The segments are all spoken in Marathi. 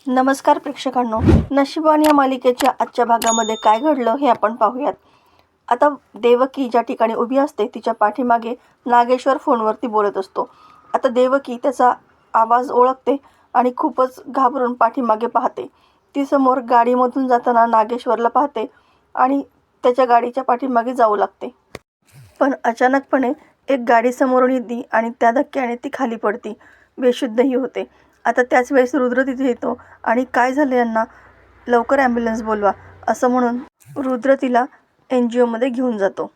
नमस्कार प्रेक्षकांनो, नशिबान या मालिकेच्या आजच्या भागामध्ये काय घडलं हे आपण पाहूयात. आता देवकी ज्या ठिकाणी उभी असते तिच्या पाठीमागे नागेश्वर फोनवरती बोलत असतो. आता देवकी त्याचा आवाज ओळखते आणि खूपच घाबरून पाठीमागे पाहते. ती समोर गाडीमधून जाताना नागेश्वरला पाहते आणि त्याच्या गाडीच्या पाठीमागे जाऊ लागते. पण अचानकपणे एक गाडी समोरून येते आणि त्या धक्क्याने ती खाली पडते, बेशुद्धही होते. आता त्याच वेळेस रुद्र तिथे येतो आणि काय झालं यांना, लवकर ॲम्ब्युलन्स बोलवा असं म्हणून रुद्र तिला NGOमध्ये घेऊन जातो.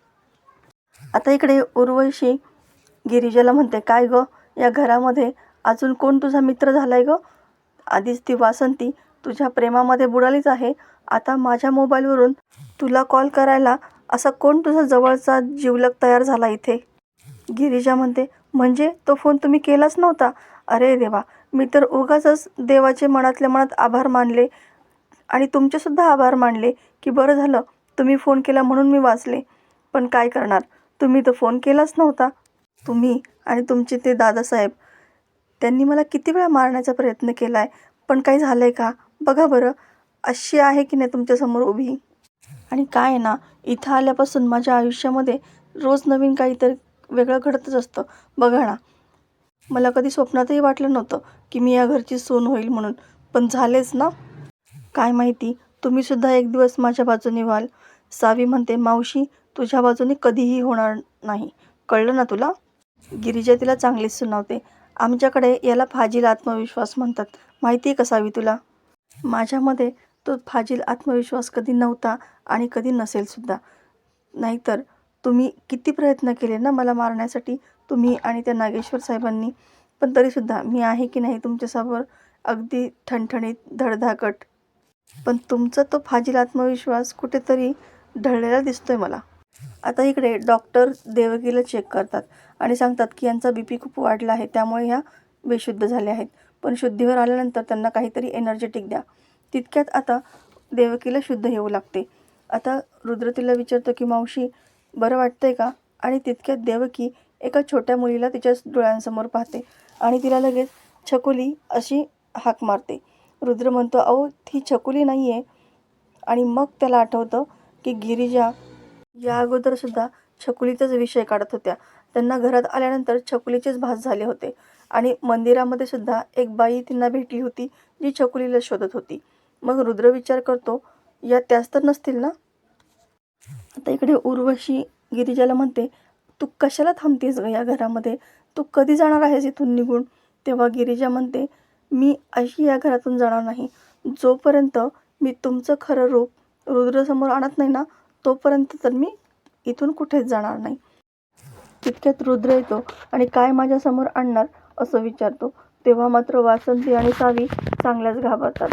आता इकडे उर्वशी गिरिजाला म्हणते, काय गं, या घरामध्ये अजून कोण तुझा मित्र झालाय गं? आधीच ती वासंती तुझ्या प्रेमामध्ये बुडालीच आहे. आता माझ्या मोबाईलवरून तुला कॉल करायला असा कोण तुझा जवळचा जिवलग तयार झाला इथे? गिरिजा म्हणते, म्हणजे तो फोन तुम्ही केलाच नव्हता? अरे देवा, मी तर उगाचच देवाचे मनातल्या मनात आभार मानले आणि तुमचेसुद्धा आभार मानले की बरं झालं तुम्ही फोन केला म्हणून मी वाचले. पण काय करणार, तुम्ही तर फोन केलाच नव्हता. तुम्ही आणि तुमचे ते दादासाहेब, त्यांनी मला किती वेळा मारण्याचा प्रयत्न केला आहे, पण काही झालं आहे का? बघा बरं, अशी आहे की नाही तुमच्यासमोर उभी. आणि काय आहे ना, इथं आल्यापासून माझ्या आयुष्यामध्ये रोज नवीन काहीतरी वेगळं घडतच असतं. बघा ना, मला कधी स्वप्नातही वाटलं नव्हतं की मी या घरची सून होईल म्हणून, पण झालेच ना. काय माहिती तुम्हीसुद्धा एक दिवस माझ्या बाजूने व्हाल. सावी म्हणते, मावशी तुझ्या बाजूने कधीही होणार नाही, कळलं ना तुला? गिरिजा तिला चांगलीच सुनावते. आमच्याकडे याला फाजील आत्मविश्वास म्हणतात, माहिती आहे का सावी तुला? माझ्यामध्ये तो फाजील आत्मविश्वास कधी नव्हता आणि कधी नसेलसुद्धा. नाहीतर तुम्ही किती प्रयत्न केले ना मला मारण्यासाठी, तुम्ही आणि त्या नागेश्वर साहेबांनी, पण तरीसुद्धा मी आहे की नाही तुमच्यासमोर अगदी ठणठणीत, धडधाकट. पण तुमचा तो फाजील आत्मविश्वास कुठेतरी ढळलेला दिसतोय मला. आता इकडे डॉक्टर देवकीला चेक करतात आणि सांगतात की यांचा BP खूप वाढला आहे, त्यामुळे ह्या बेशुद्ध झाल्या आहेत. पण शुद्धीवर आल्यानंतर त्यांना काहीतरी एनर्जेटिक द्या. तितक्यात आता देवकीला शुद्ध येऊ लागते. आता रुद्र तिला विचारतो की मावशी बरं वाटतंय का? आणि तितक्यात देवकी एका छोट्या मुलीला तिच्या डोळ्यांसमोर पाहते आणि तिला लगेच छकुली अशी हाक मारते. रुद्र म्हणतो, अहो ती छकुली नाही आहे. आणि मग त्याला आठवतं की गिरिजा या अगोदरसुद्धा छकुलीचाच विषय काढत होत्या. त्यांना घरात आल्यानंतर छकुलीचेच भास झाले होते आणि मंदिरामध्ये सुद्धा एक बाई त्यांना भेटली होती जी छकुलीला शोधत होती. मग रुद्र विचार करतो, या त्याच तर नसतील ना? आता इकडे उर्वशी गिरिजाला म्हणते, तू कशाला थांबतेस ग या घरामध्ये? तू कधी जाणार आहेस इथून निघून? तेव्हा गिरिजा म्हणते, मी अशी या घरातून जाणार नाही. जोपर्यंत मी तुमचं खरं रूप रुद्रसमोर आणत नाही ना, तोपर्यंत तर मी इथून कुठेच जाणार नाही. तितक्यात रुद्र येतो आणि काय माझ्यासमोर आणणार असं विचारतो. तेव्हा मात्र वासंती आणि सावी चांगल्याच घाबरतात.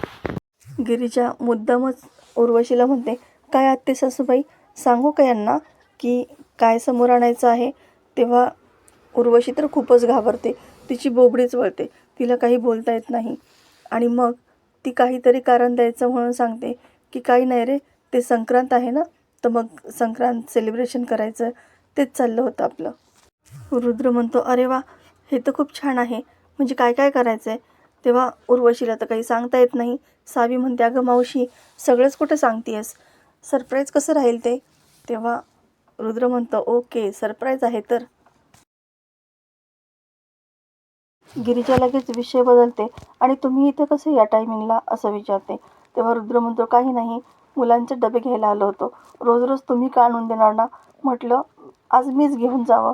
गिरिजा मुद्दामच उर्वशीला म्हणते, काय आत्ते सासूबाई, सांगू का यांना की काय समोर आणायचं आहे? तेव्हा उर्वशी तर खूपच घाबरते, तिची बोबडीच वळते, तिला काही बोलता येत नाही. आणि मग ती काहीतरी कारण द्यायचं म्हणून सांगते की काही नाही रे, ते संक्रांत आहे ना, तर मग संक्रांत सेलिब्रेशन करायचं, तेच चाललं होतं आपलं. रुद्र म्हणतो, अरे वा, हे तर खूप छान आहे, म्हणजे काय काय करायचं आहे? तेव्हा उर्वशीला तर काही सांगता येत नाही. सावी म्हणते, अगं मावशी सगळंच कुठं सांगतेस, सरप्राईज कसं राहील ते? तेव्हा रुद्र म्हणतो, ओके सरप्राईज आहे तर. गिरिजा लगेच विषय बदलते आणि तुम्ही इथे कसं या टायमिंगला असं विचारते. तेव्हा रुद्र म्हणतो, काही नाही, मुलांचे डबे घ्यायला आलो होतो, रोज रोज तुम्ही का आणून देणार ना, म्हटलं आज मीच घेऊन जावं.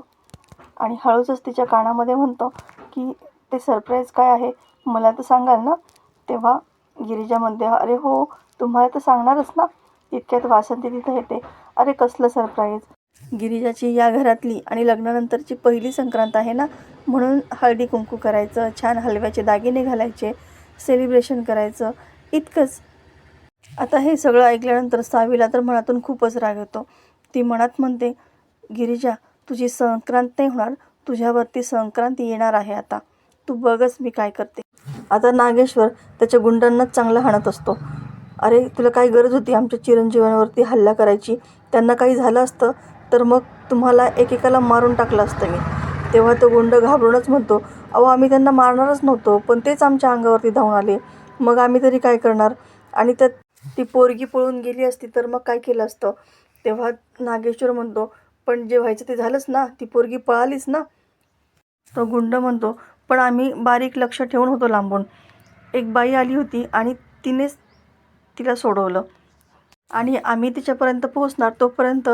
आणि हळूच तिच्या कानामध्ये म्हणतो की ते सरप्राईज काय आहे मला तर सांगाल ना? तेव्हा गिरिजा म्हणते, अरे हो, तुम्हाला तर सांगणारच ना. इतक्यात वासंती तिथे येते. अरे कसलं सरप्राईज? गिरिजाची या घरातली आणि लग्नानंतरची पहिली संक्रांत आहे ना, म्हणून हळदी कुंकू करायचं, छान हलव्याचे दागिने घालायचे, सेलिब्रेशन करायचं, इतकंच. आता हे सगळं ऐकल्यानंतर सावीला तर मनातून खूपच राग येतो. ती मनात म्हणते, गिरिजा तुझी संक्रांत नाही होणार, तुझ्यावरती संक्रांत येणार आहे आता, तू बघच मी काय करते. आता नागेश्वर त्याच्या गुंडांनाच चांगला हाणत असतो. अरे तुला काय गरज होती आमच्या चिरंजीवांवरती हल्ला करायची? त्यांना काही झालं असतं तर मग तुम्हाला एकेकाला मारून टाकलं असतं मी. तेव्हा तो गुंड घाबरूनच म्हणतो, अहो आम्ही त्यांना मारणारच नव्हतो, पण तेच आमच्या अंगावरती धावून आले. मग आम्ही तरी काय करणार? आणि त्यात ती पोरगी पळून गेली असती तर मग काय केलं असतं? तेव्हा नागेश्वर म्हणतो, पण जे व्हायचं ते झालंच ना, ती पोरगी पळालीच ना. तो गुंड म्हणतो, पण आम्ही बारीक लक्ष ठेवून होतो लांबून. एक बाई आली होती आणि तिनेच तिला सोडवलं आणि आम्ही तिच्यापर्यंत पोहोचणार तोपर्यंत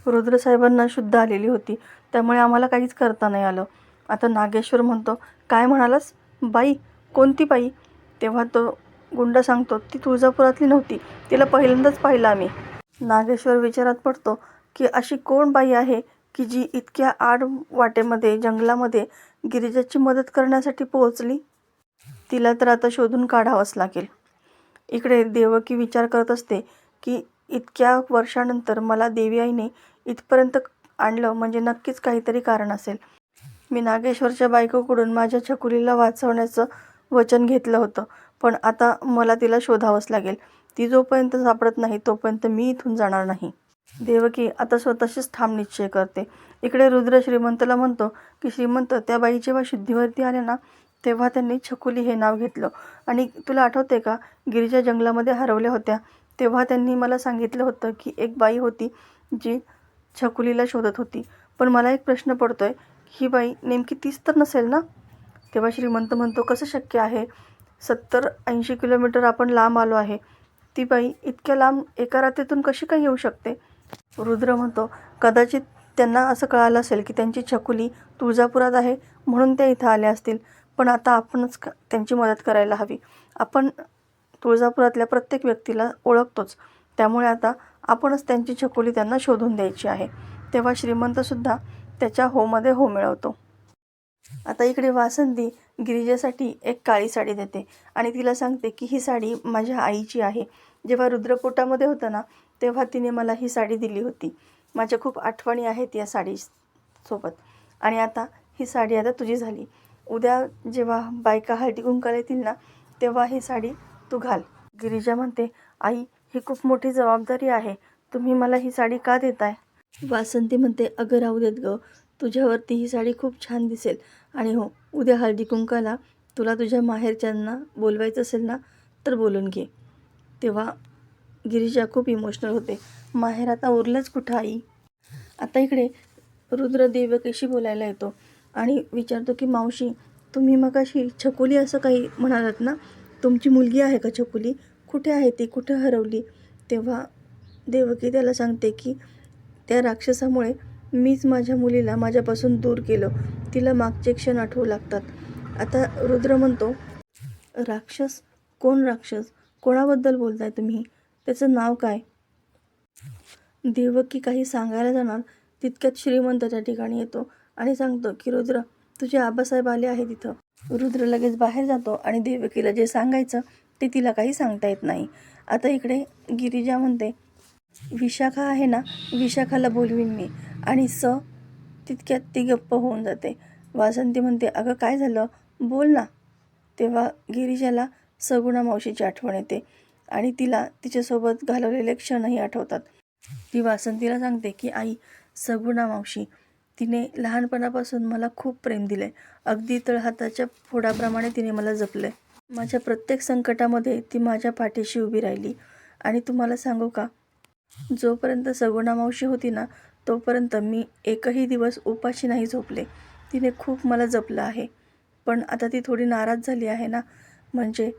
रुद्रसाहेबांना शुद्ध आलेली होती, त्यामुळे आम्हाला काहीच करता नाही आलं. आता नागेश्वर म्हणतो, काय म्हणालास? बाई? कोणती बाई? तेव्हा तो गुंड सांगतो, ती तुळजापुरातली नव्हती, तिला पहिल्यांदाच पाहिलं आम्ही. नागेश्वर विचारात पडतो की अशी कोण बाई आहे की जी इतक्या आड वाटेमध्ये जंगलामध्ये गिरिजाची मदत करण्यासाठी पोहोचली. तिला तर आता शोधून काढावंच लागेल. इकडे देवकी विचार करत असते की इतक्या वर्षानंतर मला देवी आईने इथपर्यंत आणलं म्हणजे नक्कीच काहीतरी कारण असेल. मी नागेश्वरच्या बायकोकडून माझ्या छकुलीला वाचवण्याचं वचन घेतलं होतं, पण आता मला तिला शोधावंच लागेल. ती जोपर्यंत सापडत नाही तोपर्यंत मी इथून जाणार नाही. देवकी आता स्वतःशीच ठाम निश्चय करते. इकडे रुद्र श्रीमंतला म्हणतो की श्रीमंत, त्या बाई जेव्हा शुद्धीवरती आल्या ना तेव्हा त्यांनी छकुली हे नाव घेतलं. आणि तुला आठवते का, गिरिजा जंगलामध्ये हरवल्या होत्या तेव्हा त्यांनी मला सांगितलं होतं की एक बाई होती जी छकुलीला शोधत होती. पण मला एक प्रश्न पडतोय, ही बाई नेमकी तीच तर नसेल ना? तेव्हा श्रीमंत म्हणतो, कसं शक्य आहे? 70-80 किलोमीटर आपण लांब आलो आहे. ती बाई इतक्या लांब एका रात्रीतून कशी काय येऊ शकते? रुद्र म्हणतो, कदाचित त्यांना असं कळालं असेल की त्यांची छकुली तुळजापुरात आहे म्हणून त्या इथं आल्या असतील. पण आता आपणच त्यांची मदत करायला हवी. आपण तुळजापुरातल्या प्रत्येक व्यक्तीला ओळखतोच, त्यामुळे आता आपणच त्यांची छकुली त्यांना शोधून द्यायची आहे. तेव्हा श्रीमंतसुद्धा त्याच्या होमध्ये हो मिळवतो. आता इकडे वासंती गिरिजेसाठी एक काळी साडी देते आणि तिला सांगते की ही साडी माझ्या आईची आहे. जेव्हा रुद्रपोटामध्ये होतं ना तेव्हा तिने मला ही साडी दिली होती. माझ्या खूप आठवणी आहेत या साडीसोबत आणि आता ही साडी आता तुझी झाली. उद्या जेव्हा बायका हळदी कुंकवाला येतील ना तेव्हा ही साडी तू घाल. गिरिजा म्हणते, आई ही खूप मोठी जबाबदारी आहे, तुम्ही मला ही साडी का देताय? वासंती म्हणते, अगं राहू देत गं, तुझ्यावरती ही साडी खूप छान दिसेल. आणि हो, उद्या हळदी कुंकवाला तुला तुझ्या माहेरच्यांना बोलवायचं असेल ना तर बोलून घे. तेव्हा गिरिजा खूप इमोशनल होते. माहेर आता उरलंच कुठं आई? आता इकडे रुद्र देवकीशी बोलायला येतो आणि विचारतो की मावशी, तुम्ही मगाशी छकुली असं काही म्हणालात ना, तुमची मुलगी आहे का छकुली? कुठे आहे ती? कुठं हरवली? तेव्हा देवकी त्याला सांगते की त्या राक्षसामुळे मीच माझ्या मुलीला माझ्यापासून दूर केलं. तिला मागचे क्षण आठवू लागतात. आता रुद्र म्हणतो, राक्षस? कोण राक्षस? कोणाबद्दल बोलताय तुम्ही? त्याचं नाव काय? देवकी काही सांगायला जाणार तितक्यात श्रीमंत त्या ठिकाणी येतो आणि सांगतो की रुद्र, तुझे आबासाहेब आले आहे तिथं. रुद्र लगेच बाहेर जातो आणि देवकीला जे सांगायचं ते तिला काही सांगता येत नाही. आता इकडे गिरिजा म्हणते, विशाखा आहे ना, विशाखाला बोलवीन मी. आणि तितक्यात ती गप्प होऊन जाते. वासंती म्हणते, अगं काय झालं? बोल ना. तेव्हा गिरिजाला सगुणा मावशीची आठवण येते आणि तिला तिच्यासोबत घालवलेले क्षणही आठवतात. ती वासंतीला सांगते की आई, सगुणा मावशी, तिने लहानपणापासून मला खूप प्रेम दिले. अगदी तळहाताच्या फोडाप्रमाणे तिने मला जपले. माझ्या प्रत्येक संकटामध्ये ती माझ्या पाठीशी उभी राहिली. आणि तुम्हाला सांगू का, जोपर्यंत सगुणा मावशी होती ना तोपर्यंत मी एकही दिवस उपाशी नाही झोपले. तिने खूप मला जपलं आहे. पण आता ती थोडी नाराज झाली आहे ना, म्हणजे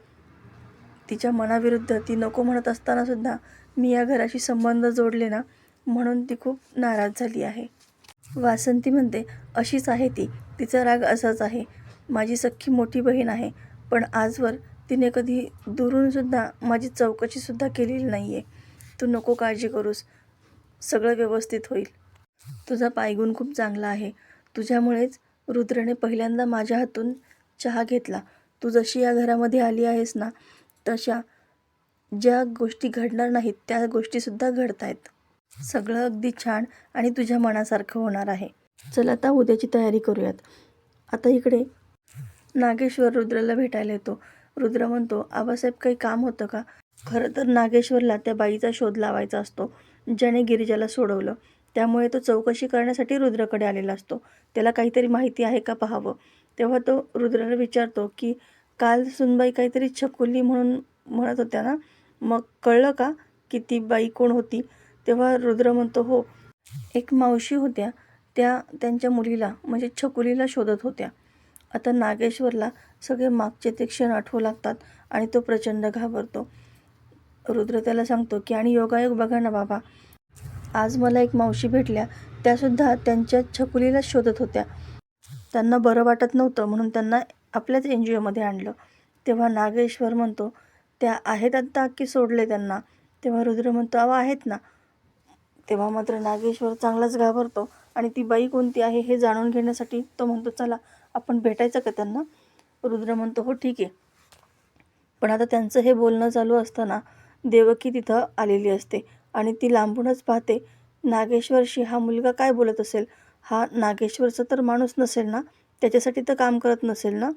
तिच्या मनाविरुद्ध ती नको म्हणत असतानासुद्धा मी या घराशी संबंध जोडले ना, म्हणून ती खूप नाराज झाली आहे. वासंती म्हणते, अशीच आहे ती, तिचा राग असाच आहे. माझी सख्खी मोठी बहीण आहे, पण आजवर तिने कधी दुरूनसुद्धा माझी चौकशीसुद्धा केलेली नाही आहे. तू नको काळजी करूस, सगळं व्यवस्थित होईल. तुझा पायगुण खूप चांगला आहे. तुझ्यामुळेच रुद्रने पहिल्यांदा माझ्या हातून चहा घेतला. तू जशी या घरामध्ये आली आहेस ना, तशा ज्या गोष्टी घडणार नाहीत त्या गोष्टीसुद्धा घडत आहेत. सगळं अगदी छान आणि तुझ्या मनासारखं होणार आहे. चल आता उद्याची तयारी करूयात. आता इकडे नागेश्वर रुद्राला भेटायला येतो. रुद्र म्हणतो, आबासाहेब काही काम होतं का? खरं तर नागेश्वरला त्या बाईचा शोध लावायचा असतो ज्याने गिरिजाला सोडवलं. त्यामुळे तो चौकशी करण्यासाठी रुद्राकडे आलेला असतो. त्याला काहीतरी माहिती आहे का पाहावं. तेव्हा तो रुद्राला विचारतो की काल सुनबाई काहीतरी छकुली म्हणून म्हणत होत्या ना, मग कळलं का की ती बाई कोण होती? तेव्हा रुद्र म्हणतो, हो, एक मावशी होत्या, त्या त्यांच्या मुलीला म्हणजे छकुलीला शोधत होत्या. आता नागेश्वरला सगळे मागचे ते क्षण आठवू लागतात आणि तो प्रचंड घाबरतो. रुद्र त्याला सांगतो की आणि योगायोग बघा ना बाबा, आज मला एक मावशी भेटल्या, त्यासुद्धा त्यांच्या छकुलीला शोधत होत्या. त्यांना बरं वाटत नव्हतं म्हणून त्यांना आपल्याच NGOमध्ये आणलं. तेव्हा नागेश्वर म्हणतो, त्या आहेत आत्ता की सोडले त्यांना? तेव्हा रुद्र म्हणतो, अहो आहेत ना. तेव्हा मात्र नागेश्वर चांगलाच घाबरतो आणि ती बाई कोणती आहे हे जाणून घेण्यासाठी तो म्हणतो, चला आपण भेटायचं का त्यांना? रुद्र म्हणतो, हो ठीक आहे. पण आता त्यांचं हे बोलणं चालू असताना देवकी तिथं आलेली असते आणि ती लांबूनच पाहते, नागेश्वरशी हा मुलगा काय बोलत असेल? हा नागेश्वरचा तर माणूस नसेल ना, त्याच्यासाठी तर काम करत नसेल ना.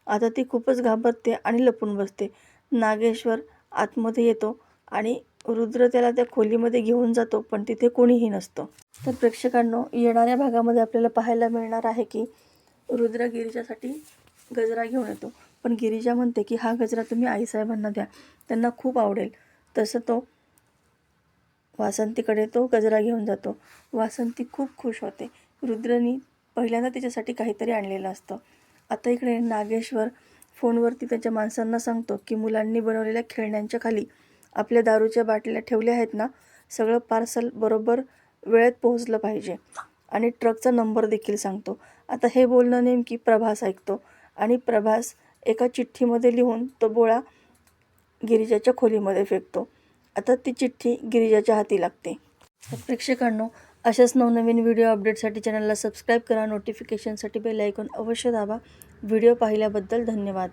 आता ती खूपच घाबरते आणि लपून बसते. नागेश्वर आतमध्ये येतो आणि रुद्र त्याला त्या खोलीमध्ये घेऊन जातो, पण तिथे कोणीही नसतं. तर प्रेक्षकांनो, येणाऱ्या भागामध्ये आपल्याला पाहायला मिळणार आहे की रुद्र गिरिजासाठी गजरा घेऊन येतो, पण गिरिजा म्हणते की हा गजरा तुम्ही आईसाहेबांना द्या, त्यांना खूप आवडेल. तसं तो वासंतीकडे तो गजरा घेऊन जातो. वासंती खूप खुश होते. रुद्रनी पहिल्यांदा तिच्यासाठी काहीतरी आणलेलं असतं. आता इकडे नागेश्वर फोनवरती त्याच्या माणसांना सांगतो की मुलांनी बनवलेल्या खेळण्यांच्या खाली आपल्या दारूच्या बाटल्या ठेवल्या आहेत ना, सगळं पार्सल बरोबर वेळेत पोहोचलं पाहिजे आणि ट्रकचा नंबर देखील सांगतो. आता हे बोलणं नेमकी प्रभास ऐकतो आणि प्रभास एका चिठ्ठीमध्ये लिहून तो बोळा गिरिजाच्या खोलीमध्ये फेकतो. आता ती चिठ्ठी गिरिजाच्या हाती लागते. तर प्रेक्षकांनो, अशाच नवनवीन व्हिडिओ अपडेटसाठी चॅनलला सबस्क्राईब करा. नोटिफिकेशनसाठी बेल आयकॉन अवश्य दाबा. व्हिडिओ पाहिल्याबद्दल धन्यवाद.